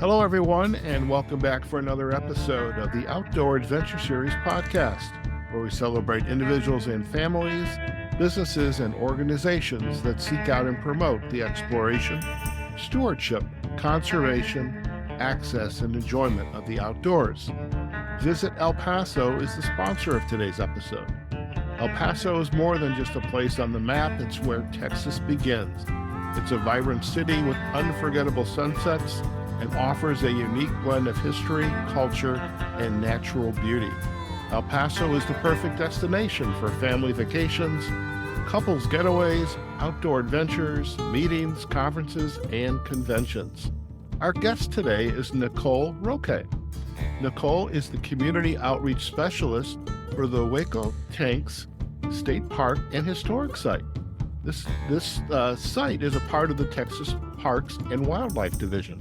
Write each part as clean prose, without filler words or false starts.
Hello, everyone, and welcome back for another episode of the Outdoor Adventure Series podcast, where we celebrate individuals and families, businesses, and organizations that seek out and promote the exploration, stewardship, conservation, access, and enjoyment of the outdoors. Visit El Paso is the sponsor of today's episode. El Paso is more than just a place on the map, it's where Texas begins. It's a vibrant city with unforgettable sunsets and offers a unique blend of history, culture, and natural beauty. El Paso is the perfect destination for family vacations, couples getaways, outdoor adventures, meetings, conferences, and conventions. Our guest today is Nicole Roque. Nicole is the Community Outreach Specialist for the Hueco Tanks State Park and Historic Site. This site is a part of the Texas Parks and Wildlife Division.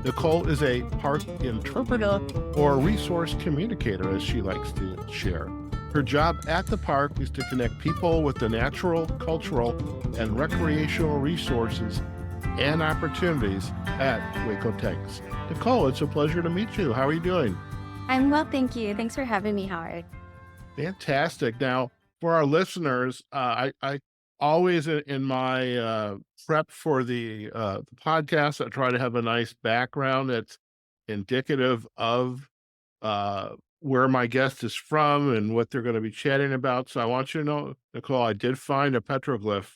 Nicole is a park interpreter or resource communicator, as she likes to share. Her job at the park is to connect people with the natural, cultural, and recreational resources and opportunities at Hueco Tanks. Nicole, it's a pleasure to meet you. How are you doing? I'm well, thank you. Thanks for having me, Howard. Fantastic. Now, for our listeners, I always in my prep for the podcast, I try to have a nice background that's indicative of where my guest is from and what they're going to be chatting about. So I want you to know, Nicole, I did find a petroglyph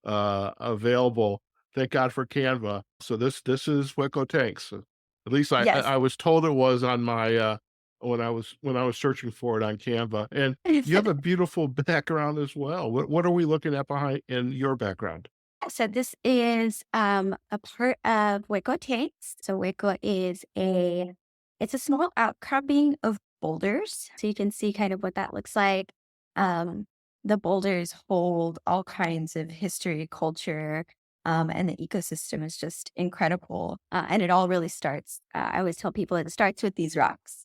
available. Thank God for Canva. So this is Hueco Tanks. At least Yes. I was told it was on my when I was searching for it on Canva. And you have a beautiful background as well. What are we looking at behind in your background? So this is a part of Hueco Tanks. So Hueco is it's a small outcropping of boulders. So you can see kind of what that looks like. The boulders hold all kinds of history, culture, and the ecosystem is just incredible. And it all really starts, I always tell people it starts with these rocks.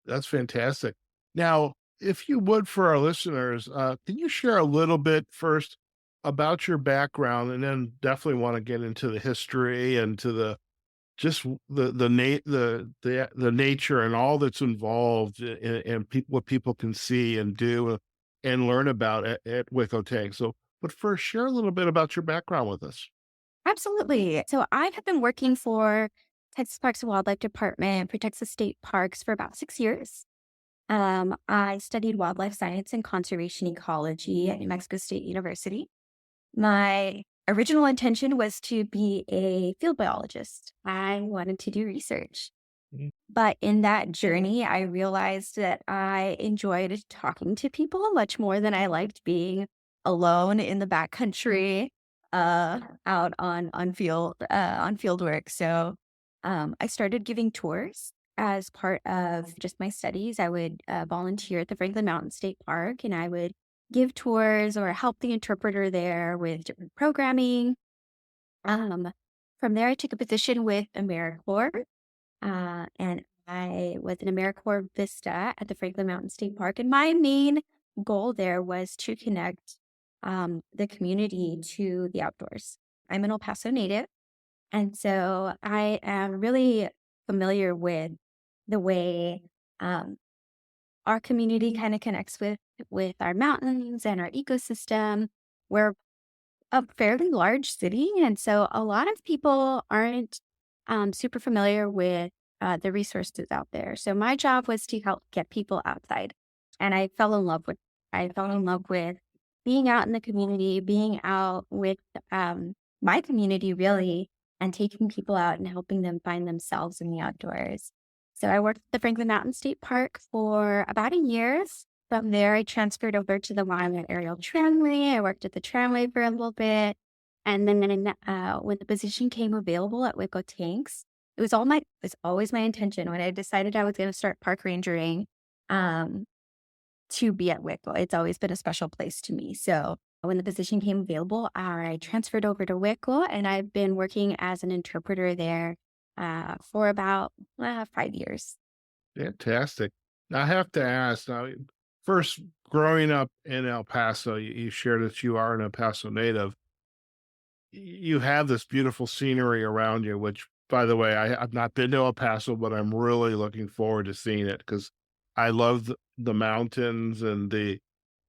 That's fantastic. Now, if you would, for our listeners, can you share a little bit first about your background, and then definitely want to get into the history and to the just the nature and all that's involved and what people can see and do and learn about at Hueco Tank. So, but first, share a little bit about your background with us. Absolutely. So I have been working for Texas Parks and Wildlife Department for Texas State Parks for about 6 years. I studied wildlife science and conservation ecology at New Mexico State University. My original intention was to be a field biologist. I wanted to do research. Mhm. But in that journey, I realized that I enjoyed talking to people much more than I liked being alone in the backcountry, out on field work. So I started giving tours as part of just my studies. I would volunteer at the Franklin Mountain State Park, and I would give tours or help the interpreter there with different programming. From there, I took a position with AmeriCorps, and I was an AmeriCorps Vista at the Franklin Mountain State Park. And my main goal there was to connect the community to the outdoors. I'm an El Paso native. And so I am really familiar with the way our community kind of connects with our mountains and our ecosystem. We're a fairly large city, and so a lot of people aren't super familiar with the resources out there. So my job was to help get people outside, and I fell in love with being out in the community, being out with my community really, and taking people out and helping them find themselves in the outdoors. So I worked at the Franklin Mountain State Park for about a year. From there, I transferred over to the Wyoming Aerial Tramway. I worked at the tramway for a little bit. And then when the position came available at Hueco Tanks, it was always my intention when I decided I was going to start park rangering to be at Hueco. It's always been a special place to me. So when the position came available, I transferred over to Hueco, and I've been working as an interpreter there for about 5 years. Fantastic. Now, I have to ask, now, first, growing up in El Paso, you shared that you are an El Paso native. You have this beautiful scenery around you, which by the way. I've not been to El Paso, but I'm really looking forward to seeing it because I love the mountains and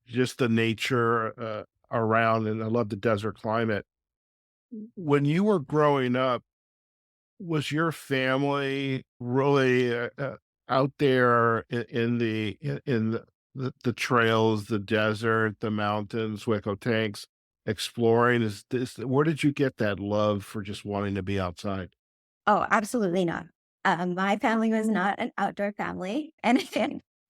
just the nature around, and I love the desert climate. When you were growing up, was your family really out there in the trails, the desert, the mountains, Hueco Tanks, exploring? Is this where did you get that love for just wanting to be outside? Oh, absolutely not. My family was not an outdoor family, and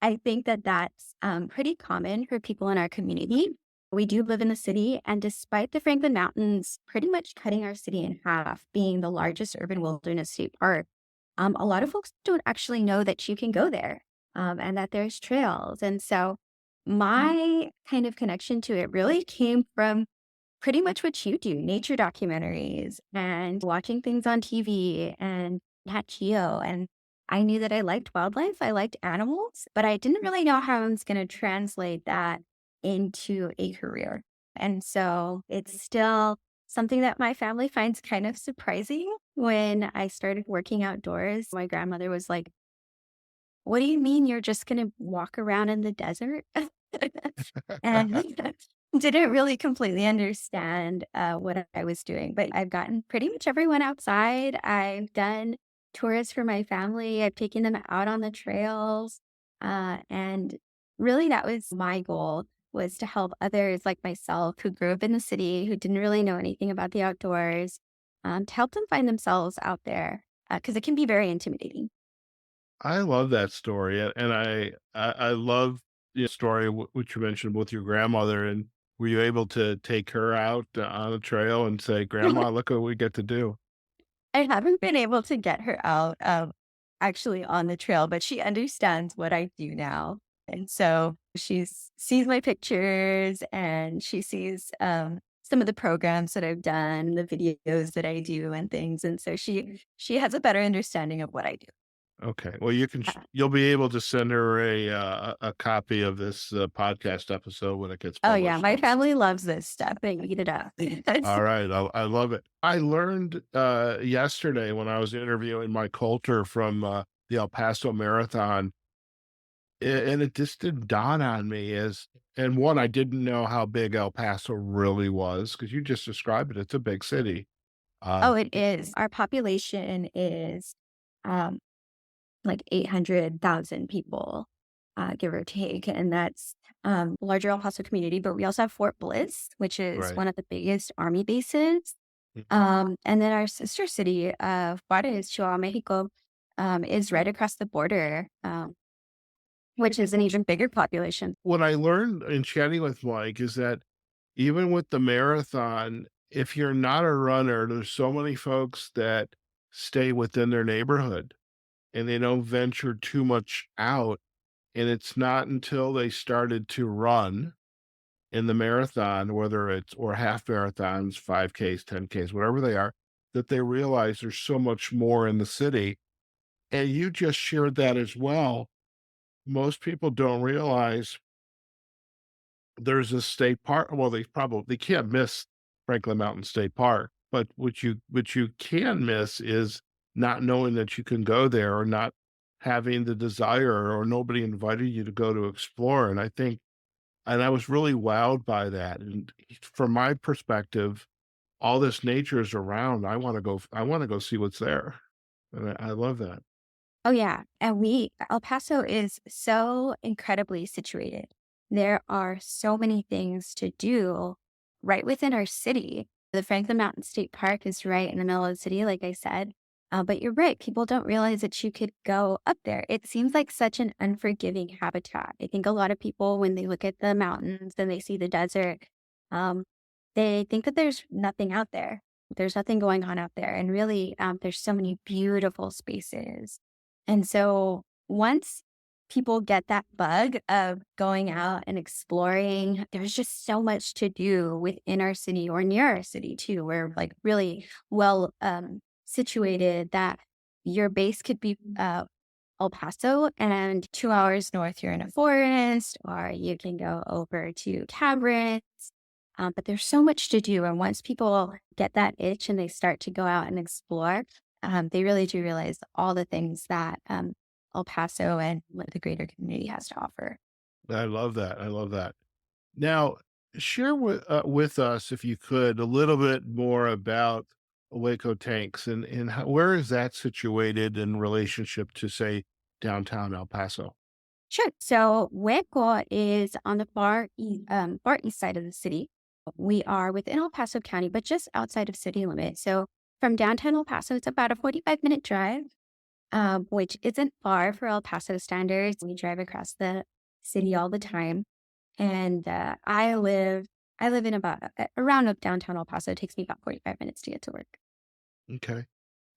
I think that that's pretty common for people in our community. We do live in the city, and despite the Franklin Mountains pretty much cutting our city in half, being the largest urban wilderness state park, a lot of folks don't actually know that you can go there, and that there's trails. And so my kind of connection to it really came from pretty much what you do, nature documentaries and watching things on TV and Nat Geo. And I knew that I liked wildlife, I liked animals, but I didn't really know how I was going to translate that into a career. And so it's still something that my family finds kind of surprising. When I started working outdoors, my grandmother was like, "What do you mean you're just going to walk around in the desert?" And didn't really completely understand what I was doing. But I've gotten pretty much everyone outside. I've done tours for my family. I've taken them out on the trails. And really that was my goal, was to help others like myself who grew up in the city, who didn't really know anything about the outdoors, to help them find themselves out there because it can be very intimidating. I love that story, and I love the story which you mentioned with your grandmother. And were you able to take her out on a trail and say, "Grandma, look what we get to do"? I haven't been able to get her out, actually on the trail, but she understands what I do now. And so she's sees my pictures and she sees, some of the programs that I've done, the videos that I do and things. And so she has a better understanding of what I do. Okay. Well, you can Uh, you'll be able to send her a copy of this podcast episode when it gets oh yeah, published. my So, family loves this stuff. They eat it up. all right, I love it. I learned yesterday when I was interviewing Mike Coulter from the El Paso Marathon, and it just didn't dawn on me as and one, I didn't know how big El Paso really was because you just described it. It's a big city. Oh, Um, it is. Our population is, um like 800,000 people, give or take. And that's larger El Paso community. But we also have Fort Bliss, which is right. one of the biggest army bases. Mhm. And then our sister city of Juarez, Chihuahua, Mexico, is right across the border, which is an even bigger population. What I learned in chatting with Mike is that even with the marathon, if you're not a runner, there's so many folks that stay within their neighborhood and they don't venture too much out. And it's not until they started to run in the marathon, whether it's or half marathons, 5Ks, 10Ks, whatever they are, that they realize there's so much more in the city. And you just shared that as well. Most people don't realize there's a state park. Well, they can't miss Franklin Mountain State Park, but what you can miss is not knowing that you can go there or not having the desire or nobody invited you to go to explore. And I think and I was really wowed by that. And from my perspective, all this nature is around. I want to go see what's there. And I love that. Oh, yeah. And El Paso is so incredibly situated. There are so many things to do right within our city. The Franklin Mountain State Park is right in the middle of the city, like I said. But you're right. People don't realize that you could go up there. It seems like such an unforgiving habitat. I think a lot of people, when they look at the mountains and they see the desert, um, they think that there's nothing out there. There's nothing going on out there. And really, there's so many beautiful spaces, and so once people get that bug of going out and exploring, there's just so much to do within our city or near our city too. We're like really well situated that your base could be El Paso, and 2 hours north, you're in a forest, or you can go over to caverns. But there's so much to do. And once people get that itch and they start to go out and explore, they really do realize all the things that El Paso and what the greater community has to offer. I love that. I love that. Now, share with us, if you could, a little bit more about Hueco Tanks and where is that situated in relationship to, say, downtown El Paso? Sure. So Hueco is on the far east side of the city. We are within El Paso County, but just outside of city limits. So from downtown El Paso, it's about a 45-minute drive, which isn't far for El Paso standards. We drive across the city all the time, and I live in about around downtown El Paso. It takes me about 45 minutes to get to work. Okay.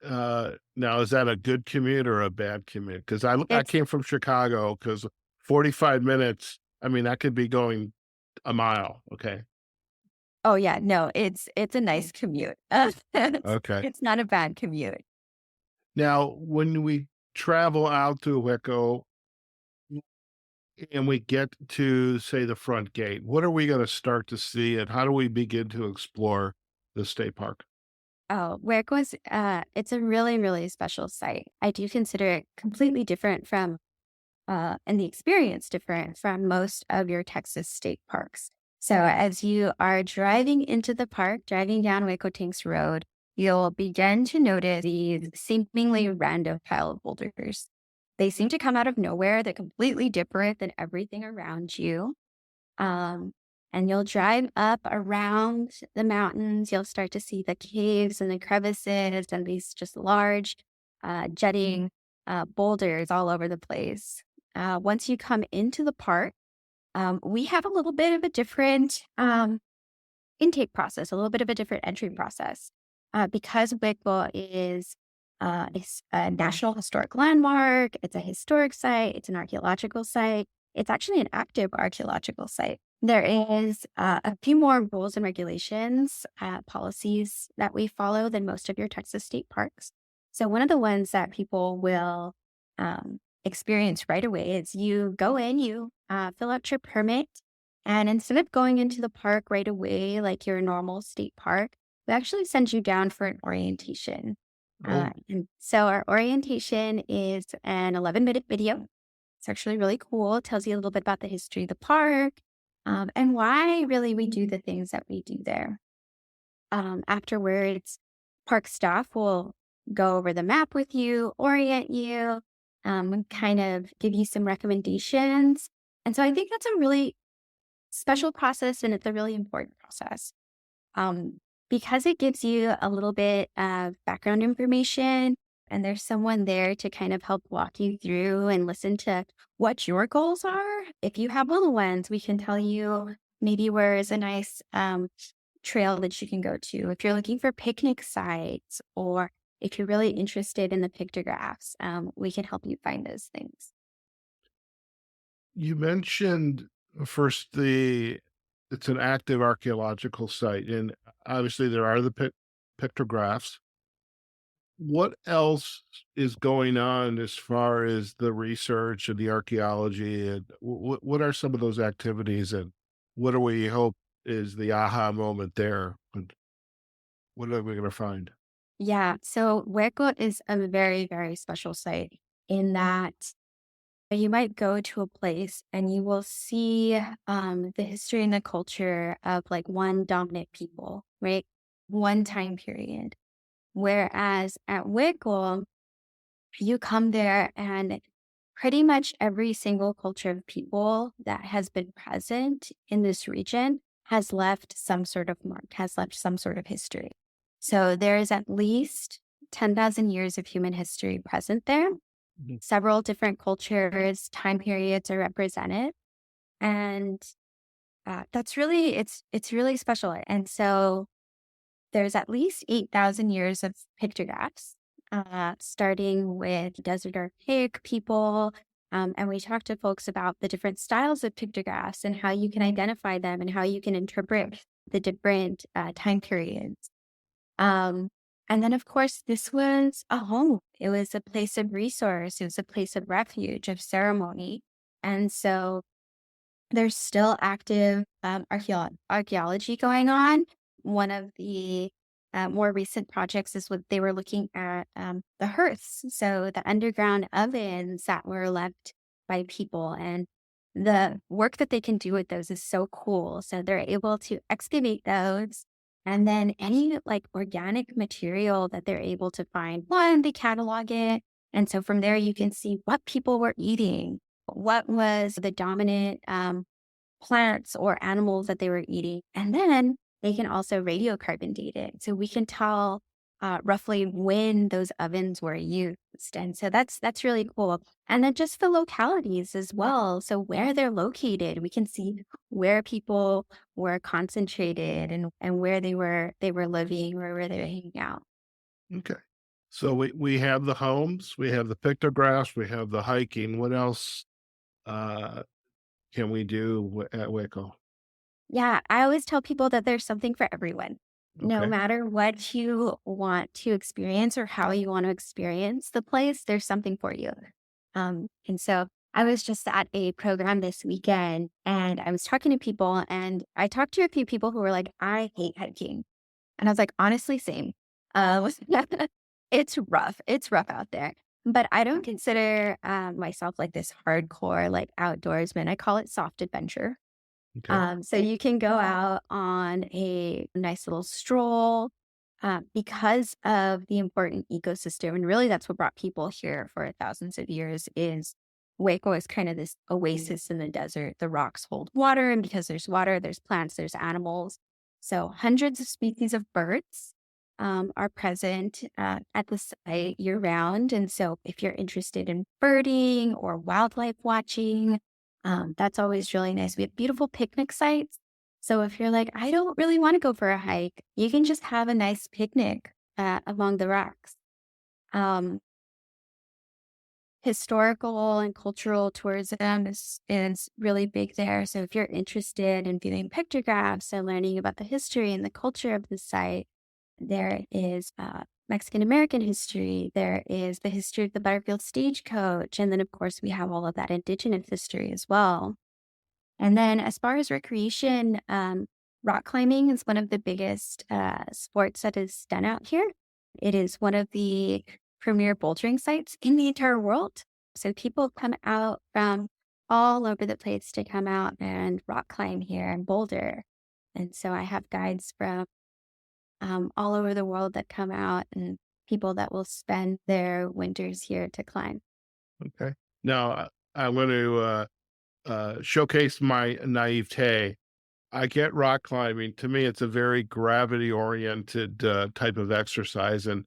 Now is that a good commute or a bad commute? Because I It's came from Chicago. Because 45 minutes, I mean, that could be going a mile. Okay. Oh yeah, no, it's a nice commute. Okay. It's not a bad commute. Now, when we travel out to Hueco and we get to, say, the front gate, what are we going to start to see and how do we begin to explore the state park? Oh, where it goes, it's a really, really special site. I do consider it completely different from, and the experience different from most of your Texas state parks. So as you are driving into the park, driving down Hueco Tanks Road, you'll begin to notice these seemingly random pile of boulders. They seem to come out of nowhere. They're completely different than everything around you. Um, and you'll drive up around the mountains. You'll start to see the caves and the crevices and these just large, jutting boulders all over the place. Once you come into the park, we have a little bit of a different intake process, a little bit of a different entry process. Because Wicklow is a National Historic Landmark, it's a historic site, it's an archaeological site, it's actually an active archaeological site. There is a few more rules and regulations, policies that we follow than most of your Texas state parks. So, one of the ones that people will experience right away is you go in, you fill out your permit, and instead of going into the park right away, like your normal state park, we actually send you down for an orientation. Oh, And so our orientation is an 11-minute video. It's actually really cool. It tells you a little bit about the history of the park, and why really we do the things that we do there. Afterwards, park staff will go over the map with you, orient you, and kind of give you some recommendations. And so I think that's a really special process and it's a really important process. Um, because it gives you a little bit of background information and there's someone there to kind of help walk you through and listen to what your goals are. If you have little ones, we can tell you maybe where is a nice trail that you can go to. If you're looking for picnic sites or if you're really interested in the pictographs, we can help you find those things. you mentioned first it's an active archaeological site, and obviously there are the pictographs. What else is going on as far as the research and the archaeology, and what are some of those activities, and what do we hope is the aha moment there? And what are we going to find? Yeah, so Hueco is a very, very special site in that you might go to a place and you will see the history and the culture of like one dominant people, right? One time period. Whereas at Hueco, you come there and pretty much every single culture of people that has been present in this region has left some sort of mark, has left some sort of history. So there is at least 10,000 years of human history present there. Mhm. Several different cultures, time periods are represented. And that's really, it's really special. And so there's at least 8,000 years of pictographs, starting with desert archaic people. And we talk to folks about the different styles of pictographs and how you can identify them and how you can interpret the different time periods. Um, and then, of course, this was a home. It was a place of resource. It was a place of refuge, of ceremony. And so there's still active archaeology going on. One of the more recent projects is what they were looking at the hearths, so the underground ovens that were left by people. And the work that they can do with those is so cool. So they're able to excavate those. And then any like organic material that they're able to find, one, they catalog it. And so from there, you can see what people were eating, what was the dominant plants or animals that they were eating. And then they can also radiocarbon date it. So we can tell roughly when those ovens were used. And so that's really cool. And then just the localities as well. So where they're located, we can see where people were concentrated and where they were living, where they were hanging out. Okay. So we have the homes, we have the pictographs, we have the hiking. What else uh, can we do at Hueco? Yeah, I always tell people that there's something for everyone. No Okay. matter what you want to experience or how you want to experience the place, there's something for you. And so I was just at a program this weekend and I was talking to people and I talked to a few people who were like, I hate hiking. And I was like, honestly, same. Uh, it's rough. It's rough out there. But I don't consider myself like this hardcore, like outdoorsman. I call it soft adventure. Okay. So you can go out on a nice little stroll because of the important ecosystem. And really, that's what brought people here for thousands of years is Waco is kind of this oasis in the desert. The rocks hold water, and because there's water, there's plants, there's animals. So hundreds of species of birds are present at the site year round. And so if you're interested in birding or wildlife watching, that's always really nice. We have beautiful picnic sites. So if you're like, I don't really want to go for a hike, you can just have a nice picnic among the rocks. Um, Historical and cultural tourism is really big there. So if you're interested in viewing pictographs and learning about the history and the culture of the site, there is Mexican American history. There is the history of the Butterfield stagecoach. And then, of course, we have all of that indigenous history as well. And then as far as recreation, rock climbing is one of the biggest sports that is done out here. It is one of the premier bouldering sites in the entire world. So people come out from all over the place to come out and rock climb here and boulder. And so I have guides from all over the world that come out and people that will spend their winters here to climb. Okay. Now I'm going to showcase my naivete. I get rock climbing. To me, it's a very gravity oriented type of exercise, and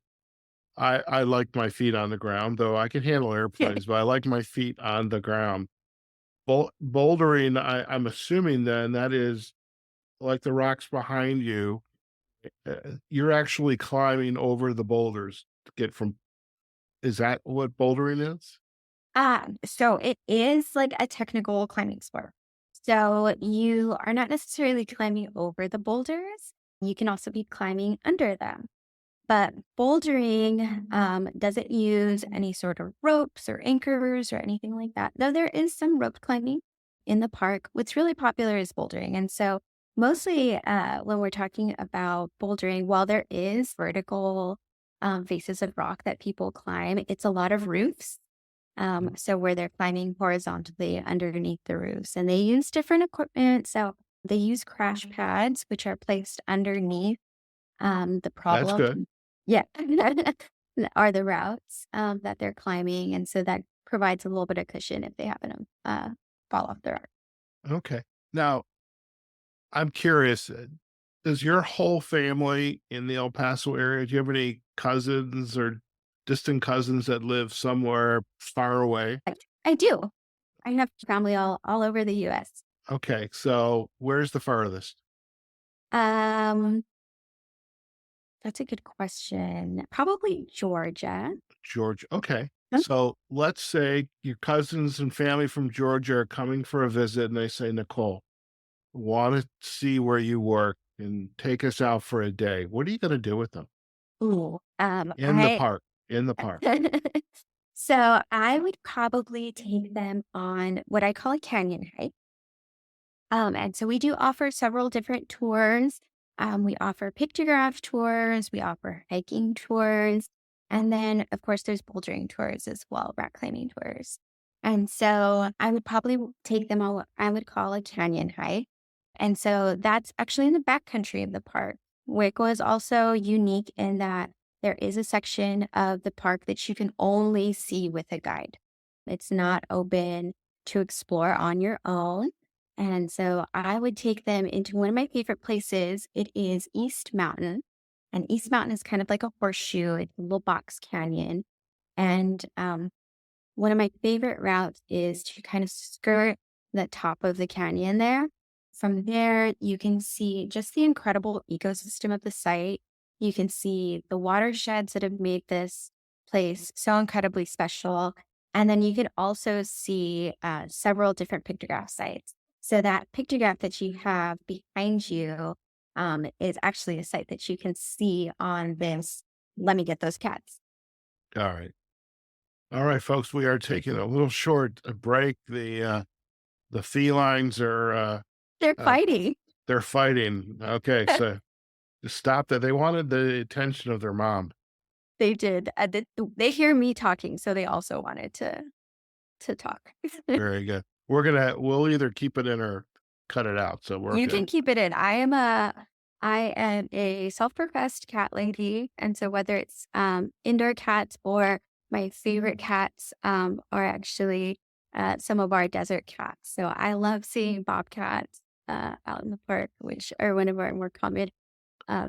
I like my feet on the ground, though I can handle airplanes, but I like my feet on the ground. Bouldering, I'm assuming then that is like the rocks behind you. You're actually climbing over the boulders to get from. Is that what bouldering is? So it is like a technical climbing sport. So you are not necessarily climbing over the boulders. You can also be climbing under them. But bouldering doesn't use any sort of ropes or anchors or anything like that. Though there is some rope climbing in the park. What's really popular is bouldering. And so mostly when we're talking about bouldering, while there is vertical faces of rock that people climb, it's a lot of roofs so where they're climbing horizontally underneath the roofs and they use different equipment. So they use crash pads, which are placed underneath the That's problem. good. Yeah. Are the routes that they're climbing. And so that provides a little bit of cushion if they happen to fall off the rock. Okay. Now, I'm curious, does your whole family in the El Paso area, do you have any cousins or distant cousins that live somewhere far away? I do. I have family all over the US. Okay, so where's the farthest? Um, that's a good question. Probably Georgia. Georgia. Okay. Huh? So let's say your cousins and family from Georgia are coming for a visit and they say, Nicole, want to see where you work and take us out for a day. What are you going to do with them? Ooh, In the I park. In the park. so I would probably take them on what I call a canyon hike. And so we do offer several different tours. We offer pictograph tours, we offer hiking tours, and then, of course, there's bouldering tours as well, rock climbing tours. And so I would probably take them on what I would call a canyon hike. And so that's actually in the backcountry of the park. Hueco is also unique in that there is a section of the park that you can only see with a guide. It's not open to explore on your own. And so I would take them into one of my favorite places. It is East Mountain. And East Mountain is kind of like a horseshoe, it's a little box canyon. And one of my favorite routes is to kind of skirt the top of the canyon there. From there, you can see just the incredible ecosystem of the site. You can see the watersheds that have made this place so incredibly special. And then you can also see several different pictograph sites. So that pictograph that you have behind you is actually a site that you can see on this. Let me get those cats. All right. All right, folks, we are taking a little short break. The felines are They're uh, fighting. they're fighting. Okay, so just stop that. They wanted the attention of their mom. They did. They hear me talking, so they also wanted to talk. Very good. We'll either keep it in or cut it out. So we're You good. can keep it in. I am a self-professed cat lady, and so whether it's indoor cats or my favorite cats are actually some of our desert cats. So I love seeing bobcats out in the park, which are one of our more common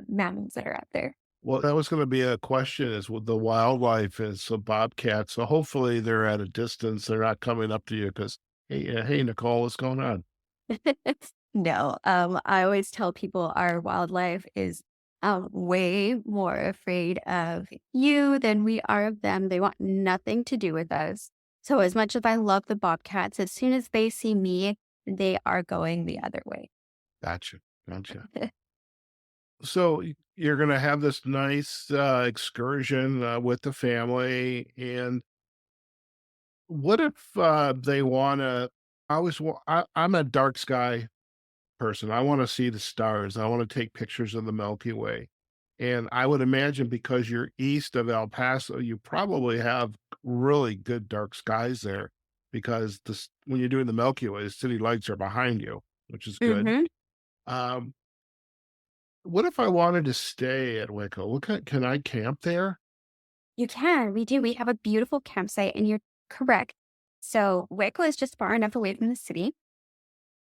mammals that are out there. Well, that was going to be a question is with the wildlife is so bobcats. So hopefully they're at a distance. They're not coming up to you because, hey, Nicole, what's going on? No, I always tell people our wildlife is way more afraid of you than we are of them. They want nothing to do with us. So as much as I love the bobcats, as soon as they see me, they are going the other way. Gotcha. Gotcha. So you're going to have this nice excursion with the family. And what if they want to? I'm a dark sky person. I want to see the stars. I want to take pictures of the Milky Way. And I would imagine because you're east of El Paso, you probably have really good dark skies there because when you're doing the Milky Way, the city lights are behind you, which is good. Hmm. Um, what if I wanted to stay at Waco? Can I camp there? You can. We do. We have a beautiful campsite, and you're correct. So Waco is just far enough away from the city,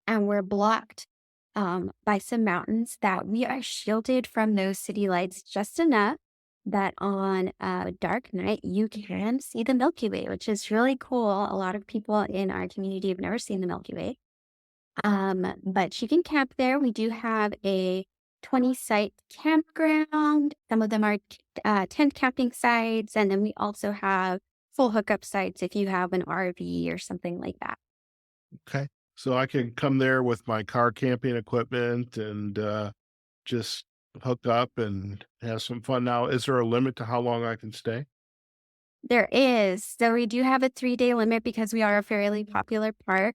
and we're blocked by some mountains that we are shielded from those city lights just enough that on a dark night you can see the Milky Way, which is really cool. A lot of people in our community have never seen the Milky Way. But you can camp there. We do have a 20 site campground. Some of them are tent camping sites. And then we also have full hookup sites if you have an RV or something like that. Okay. So I can come there with my car camping equipment and just hook up and have some fun. Now, is there a limit to how long I can stay? There is. So we do have a 3-day limit because we are a fairly popular park.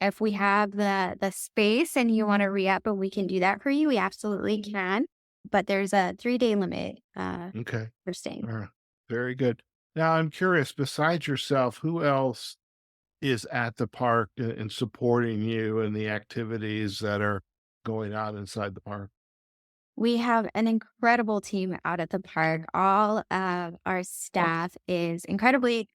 If we have the space and you want to re-up and we can do that for you, we absolutely can. But there's a 3-day limit Okay. for staying. All right. Very good. Now, I'm curious, besides yourself, who else is at the park and supporting you and the activities that are going on inside the park? We have an incredible team out at the park. All of our staff is incredibly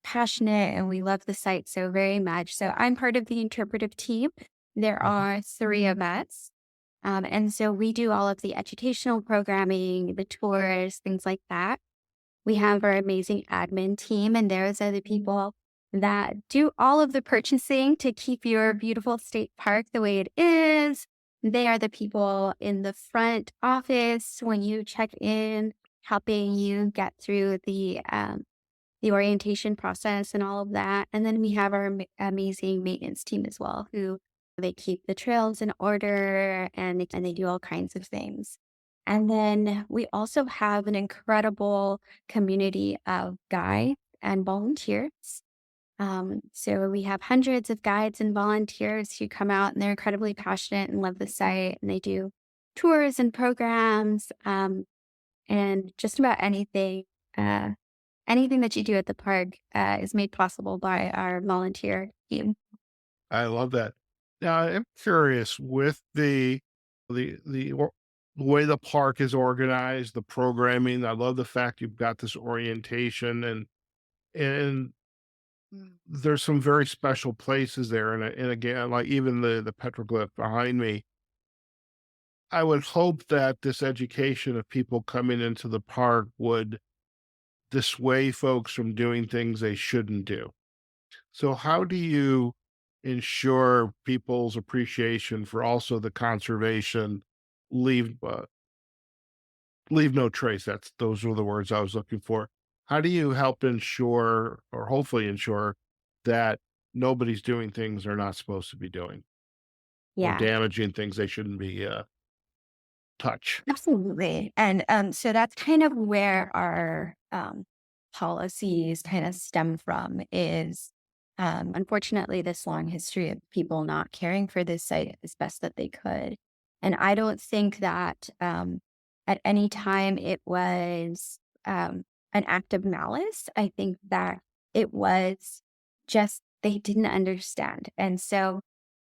passionate and we love the site so very much. So I'm part of the interpretive team. There Mhm. are 3 of us. And so we do all of the educational programming, the tours, things like that. We have our amazing admin team, and those are the people that do all of the purchasing to keep your beautiful state park the way it is. They are the people in the front office when you check in, helping you get through the orientation process and all of that. And then we have our amazing maintenance team as well, who they keep the trails in order and they do all kinds of things. And then we also have an incredible community of guides and volunteers. So we have hundreds of guides and volunteers who come out and they're incredibly passionate and love the site and they do tours and programs, and just about uh, anything that you do at the park is made possible by our volunteer team. I love that. Now, I'm curious with the way the park is organized, the programming. I love the fact you've got this orientation and there's some very special places there. And again, like even the petroglyph behind me, I would hope that this education of people coming into the park would dissuade folks from doing things they shouldn't do. So how do you ensure people's appreciation for also the conservation leave leave no trace? Those were the words I was looking for. How do you help ensure or hopefully ensure that nobody's doing things they're not supposed to be doing or Yeah. damaging things they shouldn't be touch? Absolutely. And so that's kind of where our policies kind of stem from is unfortunately this long history of people not caring for this site as best that they could. And I don't think that at any time it was an act of malice. I think that it was just they didn't understand. And so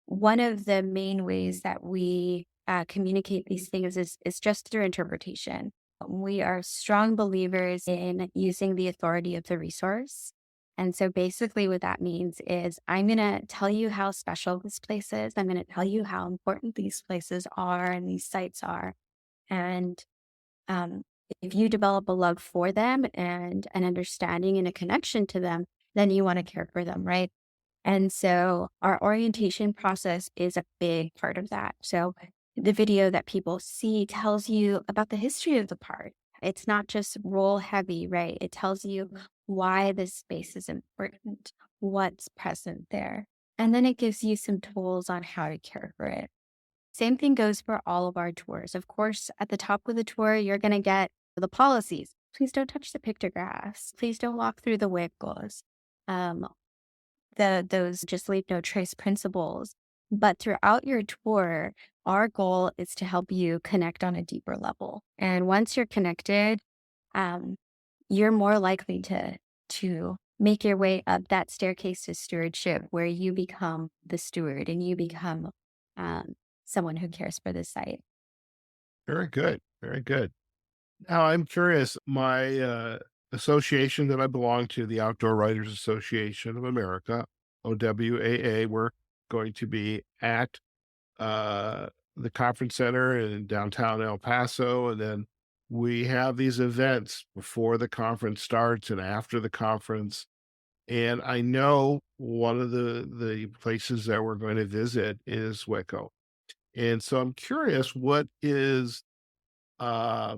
one of the main ways that we communicate these things is just through interpretation. We are strong believers in using the authority of the resource. And so basically, what that means is I'm going to tell you how special this place is. I'm going to tell you how important these places are and these sites are. And um, if you develop a love for them and an understanding and a connection to them, then you want to care for them, right? And so our orientation process is a big part of that. So the video that people see tells you about the history of the park. It's not just role heavy, right? It tells you why this space is important, what's present there. And then it gives you some tools on how to care for it. Same thing goes for all of our tours. Of course, at the top of the tour, you're going to get the policies. Please don't touch the pictographs. Please don't walk through the huecos. Um, those just leave no trace principles. But throughout your tour, our goal is to help you connect on a deeper level. And once you're connected, um, you're more likely to make your way up that staircase to stewardship, where you become the steward and you become um, someone who cares for the site. Very good. Very good. Now I'm curious, my association that I belong to, the Outdoor Writers Association of America, OWAA, we're going to be at the conference center in downtown El Paso. And then we have these events before the conference starts and after the conference. And I know one of the places that we're going to visit is Hueco. And so I'm curious, uh,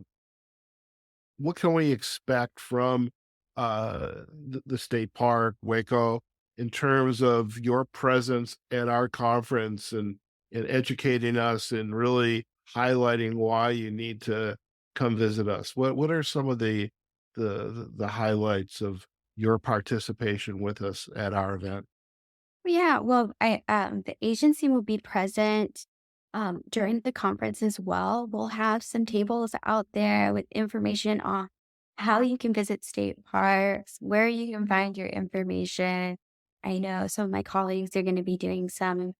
what can we expect from the state park, Waco, in terms of your presence at our conference and educating us and really highlighting why you need to come visit us? What are some of the highlights of your participation with us at our event? Yeah, well, I the agency will be present during the conference as well. We'll have some tables out there with information on how you can visit state parks, where you can find your information. I know some of my colleagues are going to be doing some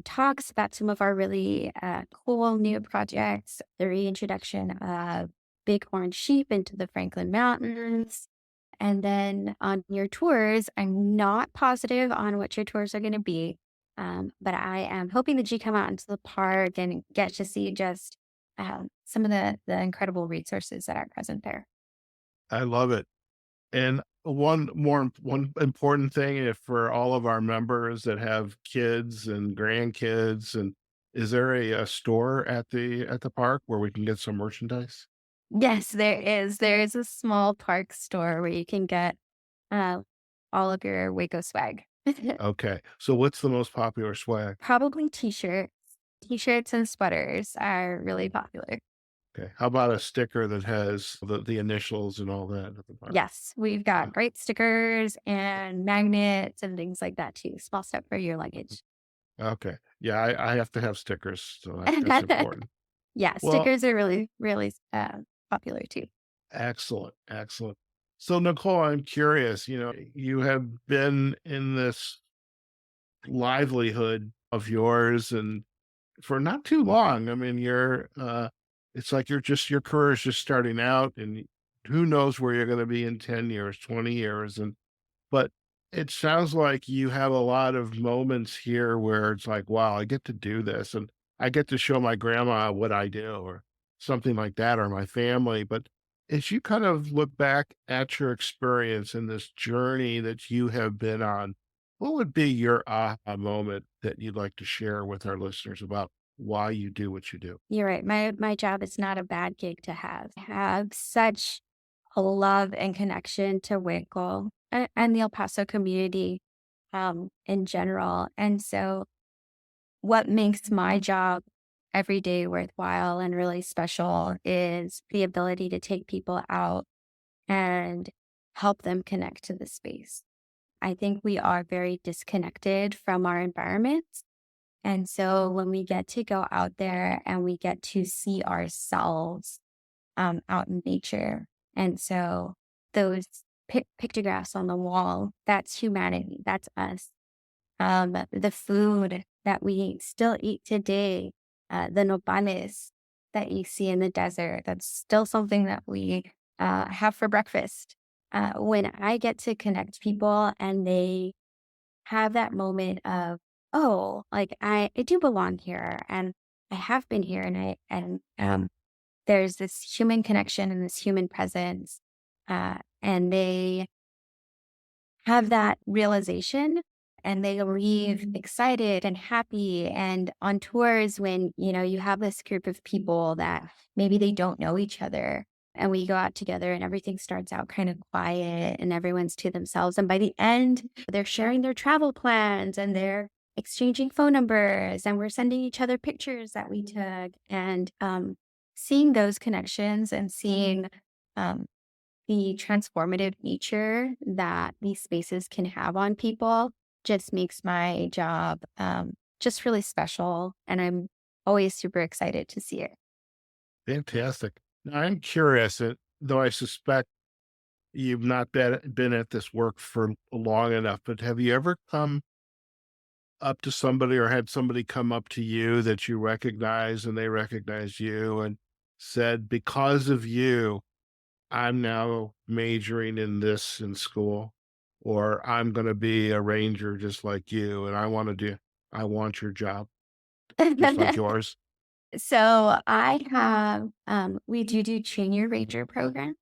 talks about some of our really cool new projects, the reintroduction of bighorn sheep into the Franklin Mountains, and then on your tours, I'm not positive on what your tours are going to be, but I am hoping that you come out into the park and get to see just some of the incredible resources that are present there. I love it. And one important thing, if for all of our members that have kids and grandkids, and is there a store at the park where we can get some merchandise? Yes, there is. There is a small park store where you can get uh, all of your Waco swag. Okay. So what's the most popular swag? Probably t-shirts. T-shirts and sweaters are really popular. Okay. How about a sticker that has the initials and all that at the park? Yes, we've got great stickers and magnets and things like that too. Small step for your luggage. Okay. Yeah, I have to have stickers, so that's important. Yeah, Well, stickers are really, really popular too. excellent, excellent. So, Nicole, I'm curious, you have been in this livelihood of yours and for not too long. I mean, it's like your career is just starting out and who knows where you're going to be in 10 years, 20 years. But it sounds like you have a lot of moments here where it's like, wow, I get to do this and I get to show my grandma what I do or something like that or my family. But as you kind of look back at your experience in this journey that you have been on, what would be your aha moment that you'd like to share with our listeners about why you do what you do? You're right. My job is not a bad gig to have. I have such a love and connection to Hueco and the El Paso community in general. And so what makes my job every day worthwhile and really special is the ability to take people out and help them connect to the space. I think we are very disconnected from our environments. And so when we get to go out there and we get to see ourselves out in nature, and so those pictographs on the wall, that's humanity, that's us. The food that we still eat today, the nopales that you see in the desert, that's still something that we have for breakfast. When I get to connect people and they have that moment of, oh, like I do belong here and I have been here and there's this human connection and this human presence. And they have that realization and they leave excited and happy and on tours when you have this group of people that maybe they don't know each other and we go out together and everything starts out kind of quiet and everyone's to themselves and by the end they're sharing their travel plans and they're exchanging phone numbers and we're sending each other pictures that we took and seeing those connections and seeing um, the transformative nature that these spaces can have on people just makes my job just really special. And I'm always super excited to see it. Fantastic. Now, I'm curious, though I suspect you've not been at this work for long enough, but have you ever come up to somebody or had somebody come up to you that you recognize and they recognize you and said, because of you, I'm now majoring in this in school, or I'm going to be a ranger just like you, and I want your job just like yours. So I have, we do junior ranger programs.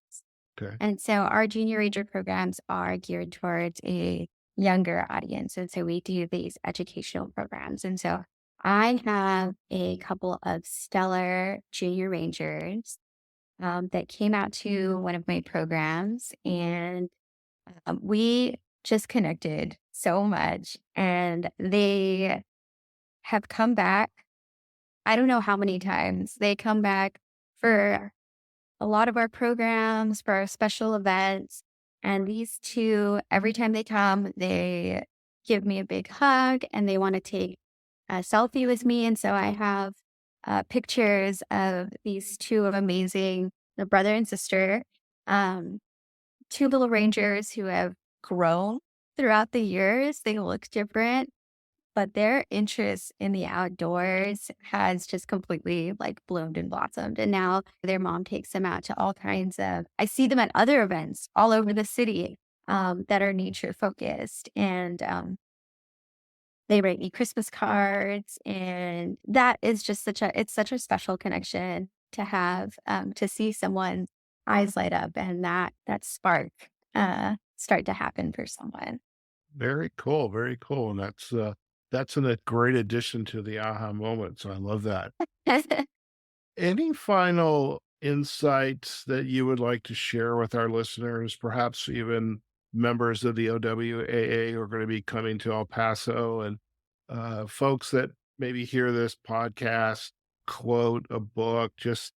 Okay. And so our junior ranger programs are geared towards a younger audience. And so we do these educational programs. And so I have a couple of stellar junior rangers that came out to one of my programs and we just connected so much. And they have come back. I don't know how many times they come back for a lot of our programs, for our special events. And these two, every time they come, they give me a big hug and they want to take a selfie with me. And so I have pictures of these two amazing, the brother and sister, um, two little rangers who have grown throughout the years. They look different, but their interest in the outdoors has just completely like bloomed and blossomed. And now their mom takes them out to all kinds of, I see them at other events all over the city that are nature focused. And they write me Christmas cards. And that is just it's such a special connection to have, to see someone's eyes light up and that spark start to happen for someone. Very cool. Very cool. And that's a great addition to the aha moment. So I love that. Any final insights that you would like to share with our listeners, perhaps even members of the OWAA who are going to be coming to El Paso and folks that maybe hear this podcast, quote a book, just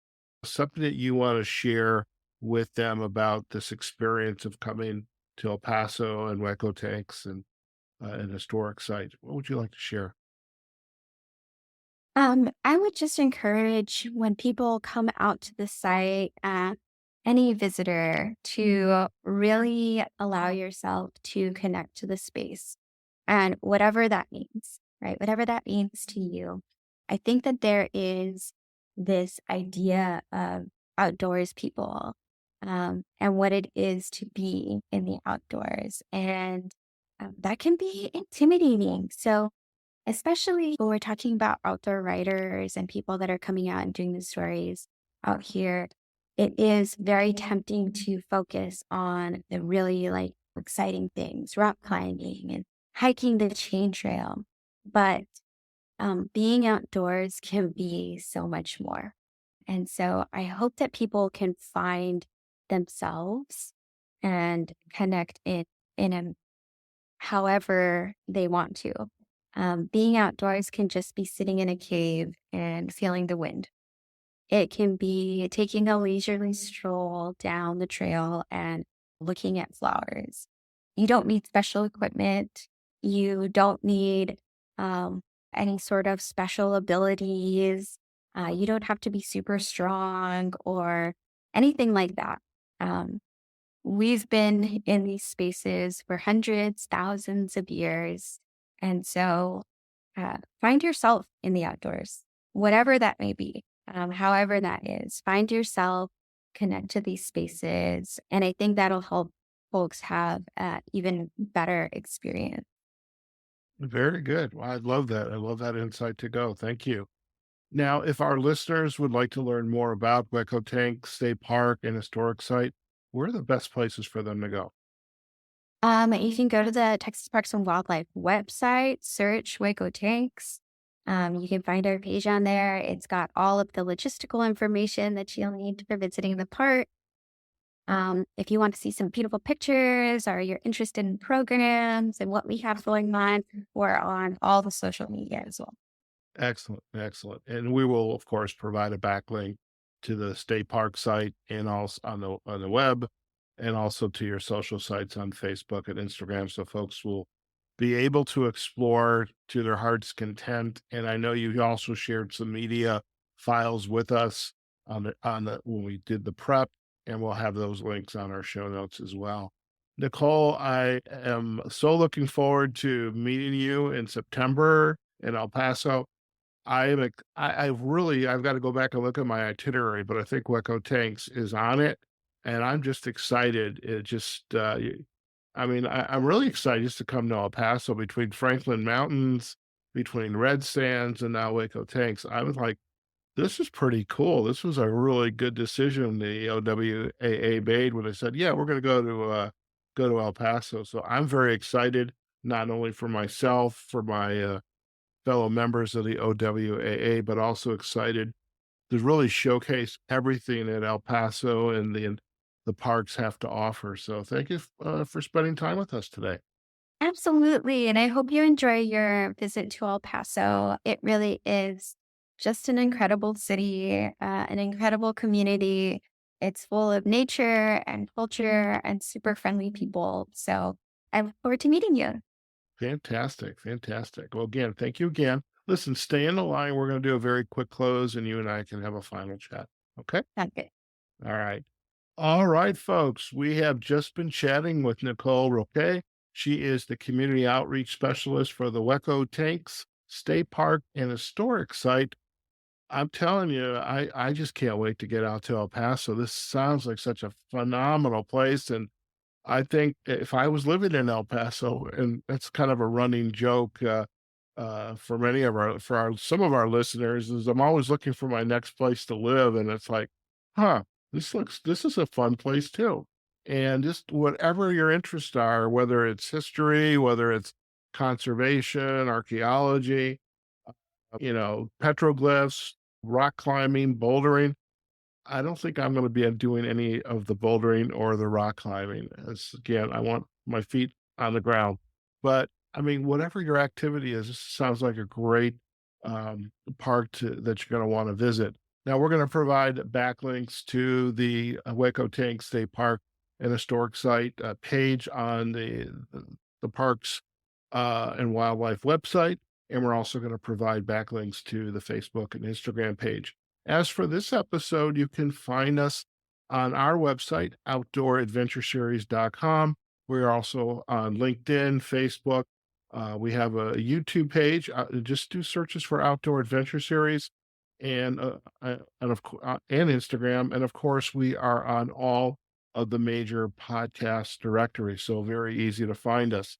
something that you want to share with them about this experience of coming to El Paso and Hueco Tanks and an historic site? What would you like to share? I would just encourage when people come out to the site, any visitor to really allow yourself to connect to the space and whatever that means, right? Whatever that means to you. I think that there is this idea of outdoors people, and what it is to be in the outdoors. And that can be intimidating. So, especially when we're talking about outdoor writers and people that are coming out and doing the stories out here, it is very tempting to focus on the really like exciting things, rock climbing and hiking the chain trail. But being outdoors can be so much more. And so I hope that people can find themselves and connect in a however they want to. Being outdoors can just be sitting in a cave and feeling the wind. It can be taking a leisurely stroll down the trail and looking at flowers. You don't need special equipment. You don't need um, any sort of special abilities. You don't have to be super strong or anything like that. Um, We've been in these spaces for hundreds, thousands of years. And so find yourself in the outdoors, whatever that may be, however that is. Find yourself, connect to these spaces. And I think that'll help folks have even better experience. Very good. Well, I love that. I love that insight to go. Thank you. Now, if our listeners would like to learn more about Hueco Tank State Park and historic site, where are the best places for them to go? You can go to the Texas Parks and Wildlife website, search Hueco Tanks. You can find our page on there. It's got all of the logistical information that you'll need for visiting the park. If you want to see some beautiful pictures or you're interested in programs and what we have going on, we're on all the social media as well. Excellent, excellent. And we will, of course, provide a backlink to the state park site and also on the web, and also to your social sites on Facebook and Instagram, so folks will be able to explore to their heart's content. And I know you also shared some media files with us on the when we did the prep, and we'll have those links on our show notes as well. Nicole, I am so looking forward to meeting you in September in El Paso. I really I've got to go back and look at my itinerary, but I think Hueco Tanks is on it, and I'm just excited. It just, I mean, I'm really excited just to come to El Paso between Franklin Mountains, between Red Sands, and now Hueco Tanks. I was like, this is pretty cool. This was a really good decision the OWAA made when they said, yeah, we're going to go to El Paso. So I'm very excited, not only for myself, for my fellow members of the OWAA, but also excited to really showcase everything that El Paso and the parks have to offer. So thank you for spending time with us today. Absolutely. And I hope you enjoy your visit to El Paso. It really is just an incredible city, an incredible community. It's full of nature and culture and super friendly people. So I look forward to meeting you. Fantastic, fantastic. Well, again, thank you again. Listen, stay in the line. We're going to do a very quick close, and you and I can have a final chat. Okay. Sounds good. All right. All right, folks. We have just been chatting with Nicole Roque. She is the community outreach specialist for the Hueco Tanks State Park and Historic Site. I'm telling you, I just can't wait to get out to El Paso. This sounds like such a phenomenal place. And I think if I was living in El Paso, and that's kind of a running joke for many of some of our listeners, is I'm always looking for my next place to live, and it's like, huh, this is a fun place too. And just whatever your interests are, whether it's history, whether it's conservation, archaeology, petroglyphs, rock climbing, bouldering. I don't think I'm gonna be doing any of the bouldering or the rock climbing, as again, I want my feet on the ground. But, I mean, whatever your activity is, this sounds like a great, park that you're gonna wanna visit. Now we're gonna provide backlinks to the Hueco Tank State Park and Historic Site, page on the parks, and wildlife website, And we're also going to provide backlinks to the Facebook and Instagram page. As for this episode, you can find us on our website, outdooradventureseries.com. We're also on LinkedIn, Facebook. We have a YouTube page. Just do searches for Outdoor Adventure Series and Instagram. And of course, we are on all of the major podcast directories, so very easy to find us.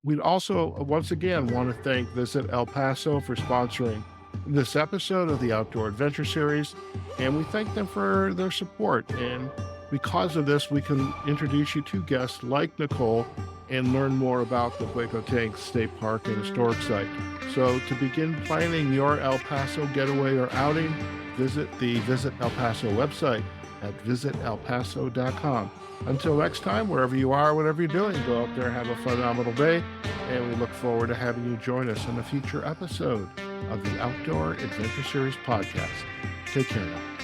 We'd also, once again, want to thank Visit El Paso for sponsoring this episode of the Outdoor Adventure Series, and we thank them for their support. And because of this, we can introduce you to guests like Nicole and learn more about the Hueco Tanks State Park and Historic Site. So to begin planning your El Paso getaway or outing, visit the Visit El Paso website at visitelpaso.com. Until next time, wherever you are, whatever you're doing, go out there, have a phenomenal day, and we look forward to having you join us in a future episode of the Outdoor Adventure Series podcast. Take care now.